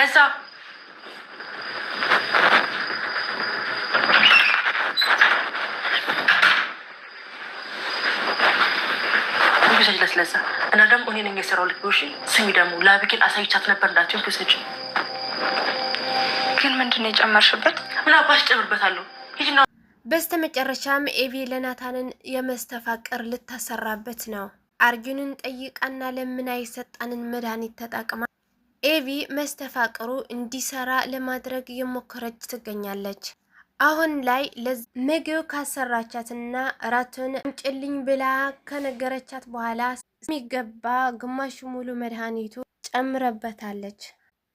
ለዛ ለዛ እና ደግሞ እኔ ነኝ የሰራው ልክ እሺ። ስሚ ደግሞ ለአቢጌል አሳይቻት ነበር እንዳትዪ ኩሰጂ። ግን ምንድነው የጨመርሽበት? ምን አባሽ ጨምርበታለሁ? ሂጂና። በስተመጨረሻም ኤቪ ለናታንን የመስተፋቅር ልታሰራበት ነው። አርጁንን ጠይቃና ለምን አይሰጣንን መድኃኒት ተጠቅማ ኤቪ መስተፋቅሩ እንዲሰራ ለማድረግ የሞከረች ትገኛለች። አሁን ላይ ምግብ ካሰራቻትና እራቱን አምጪልኝ ብላ ከነገረቻት በኋላ የሚገባ ግማሽ ሙሉ መድኃኒቱ ጨምረበታለች።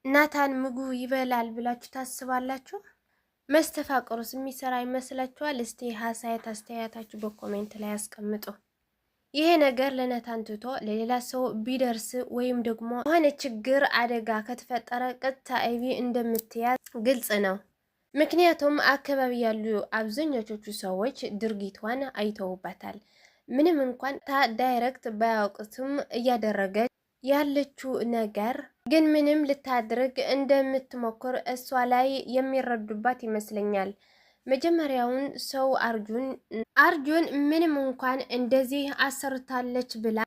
ናታን ምግቡ ይበላል ብላችሁ ታስባላችሁ? መስተፋቅሩስ የሚሰራ ይመስላችኋል? እስቲ ሀሳያት አስተያየታችሁ በኮሜንት ላይ አስቀምጡ። ይሄ ነገር ለናታን ትቶ ለሌላ ሰው ቢደርስ ወይም ደግሞ የሆነ ችግር አደጋ ከተፈጠረ ቀጥታ ኤቪ እንደምትያዝ ግልጽ ነው። ምክንያቱም አካባቢ ያሉ አብዛኞቹ ሰዎች ድርጊቷን አይተውባታል። ምንም እንኳን ዳይሬክት ባያውቁትም እያደረገች ያለችው ነገር ግን ምንም ልታድርግ እንደምትሞክር እሷ ላይ የሚረዱባት ይመስለኛል። መጀመሪያውን ሰው አርጁን ምንም እንኳን እንደዚህ አሰርታለች ብላ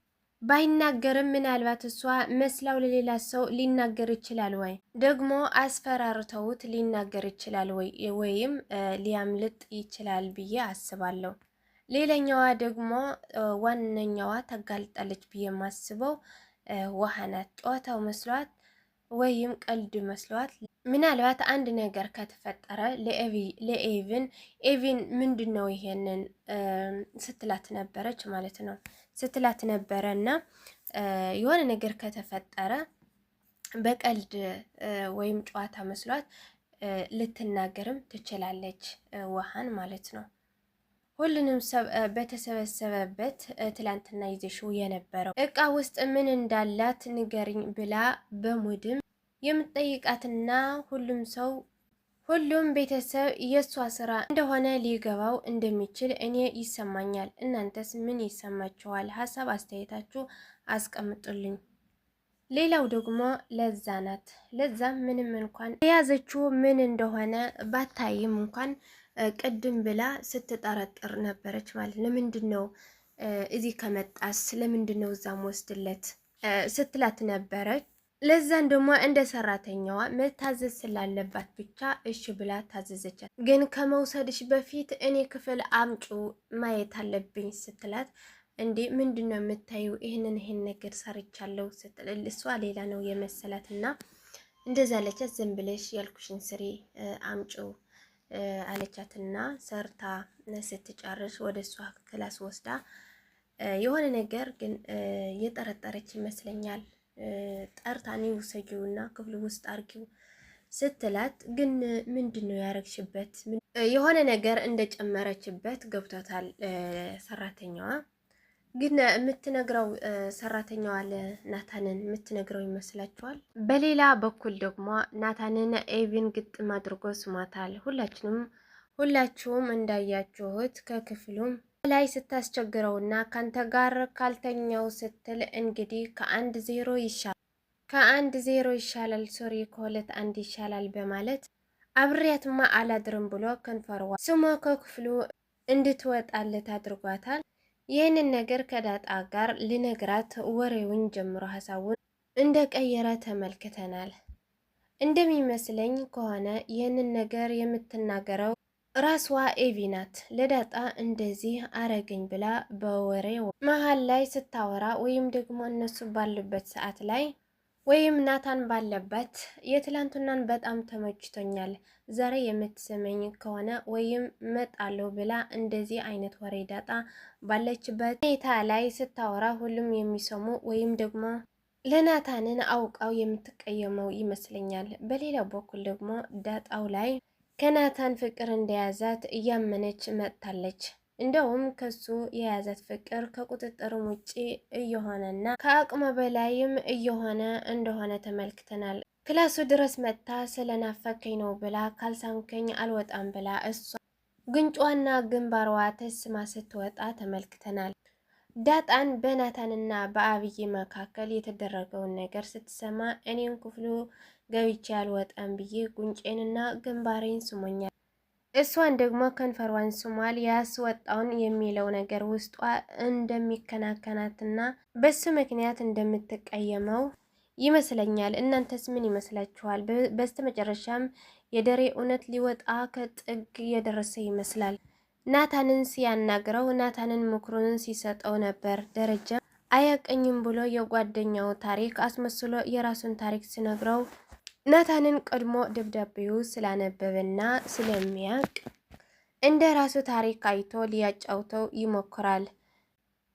ባይናገርም ምናልባት እሷ መስላው ለሌላ ሰው ሊናገር ይችላል፣ ወይ ደግሞ አስፈራርተውት ሊናገር ይችላል፣ ወይም ሊያምልጥ ይችላል ብዬ አስባለሁ። ሌላኛዋ ደግሞ ዋነኛዋ ተጋልጣለች ብዬ የማስበው ውሃ ናት። ጨዋታው መስሏት ወይም ቀልድ መስሏት ምናልባት አንድ ነገር ከተፈጠረ ኤቪን ምንድነው ይሄንን ስትላት ነበረች ማለት ነው ስትላት ነበረ እና የሆነ ነገር ከተፈጠረ በቀልድ ወይም ጨዋታ መስሏት ልትናገርም ትችላለች፣ ውሃን ማለት ነው። ሁሉንም በተሰበሰበበት ትላንትና ይዘሽው የነበረው እቃ ውስጥ ምን እንዳላት ንገሪኝ ብላ በሙድም የምትጠይቃትና ሁሉም ቤተሰብ የሷ ስራ እንደሆነ ሊገባው እንደሚችል እኔ ይሰማኛል። እናንተስ ምን ይሰማችኋል? ሀሳብ አስተያየታችሁ አስቀምጡልኝ። ሌላው ደግሞ ለዛ ናት። ለዛም ምንም እንኳን የያዘችው ምን እንደሆነ ባታይም እንኳን ቅድም ብላ ስትጠረጥር ነበረች ማለት ለምንድን ነው እዚህ ከመጣስ ለምንድን ነው እዛም ወስድለት ስትላት ነበረች። ለዛን ደግሞ እንደ ሰራተኛዋ መታዘዝ ስላለባት ብቻ እሺ ብላ ታዘዘቻት። ግን ከመውሰድሽ በፊት እኔ ክፍል አምጩ ማየት አለብኝ ስትላት እንዴ ምንድነው የምታየው? ይሄን ነገር ሰርቻለሁ ስትል እሷ ሌላ ነው የመሰላትና እንደዛ አለቻት። ዝም ብለሽ ያልኩሽን ስሪ አምጩ አለቻትና ሰርታ ስትጨርስ ወደ እሷ ክላስ ወስዳ የሆነ ነገር ግን የጠረጠረች ይመስለኛል። ጠርታኒ ውሰጂውና ክፍል ውስጥ አርጊው ስትላት ግን ምንድነው ያረግሽበት? የሆነ ነገር እንደጨመረችበት ገብቶታል ሰራተኛዋ። ግን የምትነግረው ሰራተኛዋ ለናታንን የምትነግረው ይመስላችኋል? በሌላ በኩል ደግሞ ናታንን ኤቪን ግጥም አድርጎ ስሟታል። ሁላችሁም እንዳያችሁት ከክፍሉም ላይ ስታስቸግረውና ካንተ ጋር ካልተኛው ስትል እንግዲህ ከ1-0 ይሻላል ሶሪ ከ2-1 ይሻላል በማለት አብሬያትማ አላድርም ብሎ ከንፈርዋ ስሟ ከክፍሉ እንድትወጣለት አድርጓታል። ይህንን ነገር ከዳጣ ጋር ሊነግራት ወሬውን ጀምሮ ሀሳቡን እንደቀየረ ተመልክተናል። እንደሚመስለኝ ከሆነ ይህንን ነገር የምትናገረው ራስዋ ኤቪ ናት። ለዳጣ እንደዚህ አረገኝ ብላ በወሬ መሀል ላይ ስታወራ ወይም ደግሞ እነሱ ባሉበት ሰዓት ላይ ወይም ናታን ባለበት የትላንትናን በጣም ተመችቶኛል፣ ዛሬ የምትሰመኝ ከሆነ ወይም መጣለው ብላ እንደዚህ አይነት ወሬ ዳጣ ባለችበት ሁኔታ ላይ ስታወራ ሁሉም የሚሰሙ ወይም ደግሞ ለናታንን አውቃው የምትቀየመው ይመስለኛል። በሌላው በኩል ደግሞ ዳጣው ላይ ከናታን ፍቅር እንደያዛት እያመነች መጥታለች። እንደውም ከሱ የያዛት ፍቅር ከቁጥጥርም ውጪ እየሆነና ከአቅሟ በላይም እየሆነ እንደሆነ ተመልክተናል። ክላሱ ድረስ መጥታ ስለናፈከኝ ነው ብላ ካልሳምከኝ አልወጣም ብላ እሷ ጉንጯና ግንባሯ ተስማ ስትወጣ ተመልክተናል። ዳጣን በናታንና በአብይ መካከል የተደረገውን ነገር ስትሰማ እኔን ክፍሉ ገብቼ አልወጣም ብዬ ጉንጬንና ግንባሬን ስሞኛል። እሷን ደግሞ ከንፈሯን ስሟል። ያስወጣውን የሚለው ነገር ውስጧ እንደሚከናከናትና በሱ ምክንያት እንደምትቀየመው ይመስለኛል። እናንተስ ምን ይመስላችኋል? በስተመጨረሻም የደሬ እውነት ሊወጣ ከጥግ የደረሰ ይመስላል። ናታንን ሲያናግረው ናታንን ምክሩን ሲሰጠው ነበር። ደረጃ አያቀኝም ብሎ የጓደኛው ታሪክ አስመስሎ የራሱን ታሪክ ሲነግረው ናታንን ቀድሞ ደብዳቤው ስላነበበና ስለሚያቅ እንደ ራሱ ታሪክ አይቶ ሊያጫውተው ይሞክራል።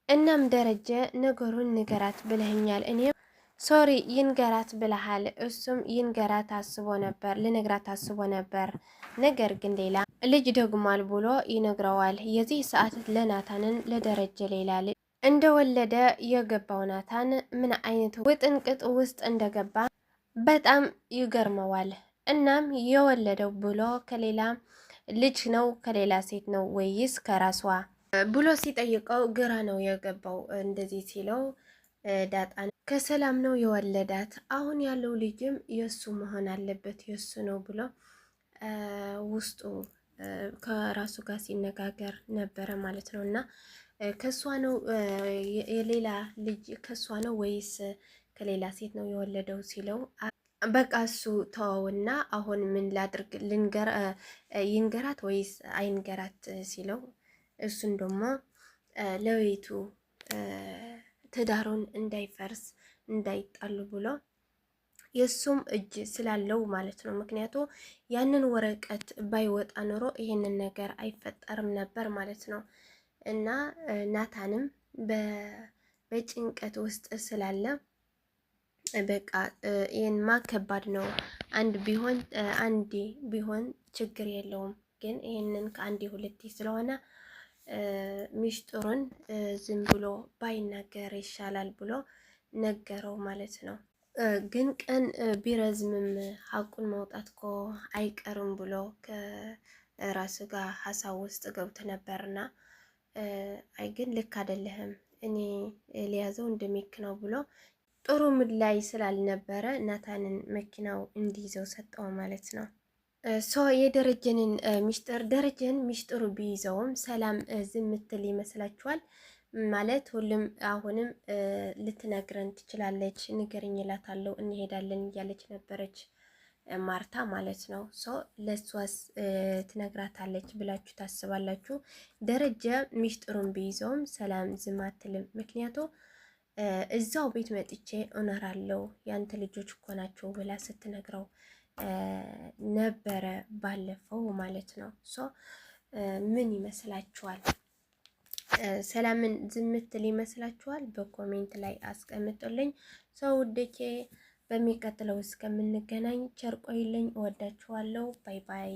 እናም ደረጀ ነገሩን ንገራት ብለኸኛል፣ እኔም ሶሪ ይንገራት ብለሃል። እሱም ይንገራት አስቦ ነበር ልነግራት አስቦ ነበር፣ ነገር ግን ሌላ ልጅ ደግሟል ብሎ ይነግረዋል። የዚህ ሰዓት ለናታንን ለደረጀ ሌላ ልጅ እንደወለደ የገባው ናታን ምን አይነት ውጥንቅጥ ውስጥ እንደገባ በጣም ይገርመዋል። እናም የወለደው ብሎ ከሌላ ልጅ ነው ከሌላ ሴት ነው ወይስ ከራሷ ብሎ ሲጠይቀው ግራ ነው የገባው። እንደዚህ ሲለው ዳጣን ከሰላም ነው የወለዳት፣ አሁን ያለው ልጅም የሱ መሆን አለበት የሱ ነው ብሎ ውስጡ ከራሱ ጋር ሲነጋገር ነበረ ማለት ነው። እና ከሷ ነው የሌላ ልጅ ከሷ ነው ወይስ ከሌላ ሴት ነው የወለደው ሲለው በቃ እሱ ተወውና አሁን ምን ላድርግ ይንገራት ወይስ አይንገራት ሲለው እሱን ደግሞ ለቤቱ ትዳሩን እንዳይፈርስ እንዳይጣሉ ብሎ የሱም እጅ ስላለው ማለት ነው። ምክንያቱ ያንን ወረቀት ባይወጣ ኖሮ ይሄንን ነገር አይፈጠርም ነበር ማለት ነው። እና ናታንም በጭንቀት ውስጥ ስላለ በቃ ይሄንማ ከባድ ነው፣ አንዴ ቢሆን ችግር የለውም፣ ግን ይሄንን ከአንዴ ሁለቴ ስለሆነ ሚስጥሩን ዝም ብሎ ባይናገር ይሻላል ብሎ ነገረው ማለት ነው። ግን ቀን ቢረዝምም ሀቁን መውጣት እኮ አይቀርም ብሎ ከራሱ ጋር ሀሳብ ውስጥ ገብቶ ነበርና አይ ግን ልክ አይደለህም እኔ ሊያዘው እንደሚክነው ብሎ ጥሩ ምድ ላይ ስላልነበረ ናታንን መኪናው እንዲይዘው ሰጠው ማለት ነው። የደረጀንን ሚስጥር ደረጀን ሚስጥሩ ቢይዘውም ሰላም ዝም ምትል ይመስላችኋል? ማለት ሁሉም አሁንም ልትነግረን ትችላለች። ንገረኝ እላታለሁ እንሄዳለን እያለች ነበረች ማርታ ማለት ነው። ለሷስ ትነግራታለች ብላችሁ ታስባላችሁ? ደረጀ ሚስጥሩን ቢይዘውም ሰላም ዝም አትልም። ምክንያቱ እዛው ቤት መጥቼ እኖራለሁ ያንተ ልጆች እኮ ናቸው ብላ ስትነግረው ነበረ ባለፈው ማለት ነው። ምን ይመስላችኋል? ሰላምን ዝምትል ይመስላችኋል? በኮሜንት ላይ አስቀምጡልኝ። ውዶቼ በሚቀጥለው እስከምንገናኝ ቸር ቆዩልኝ። እወዳችኋለሁ። ባይ ባይ።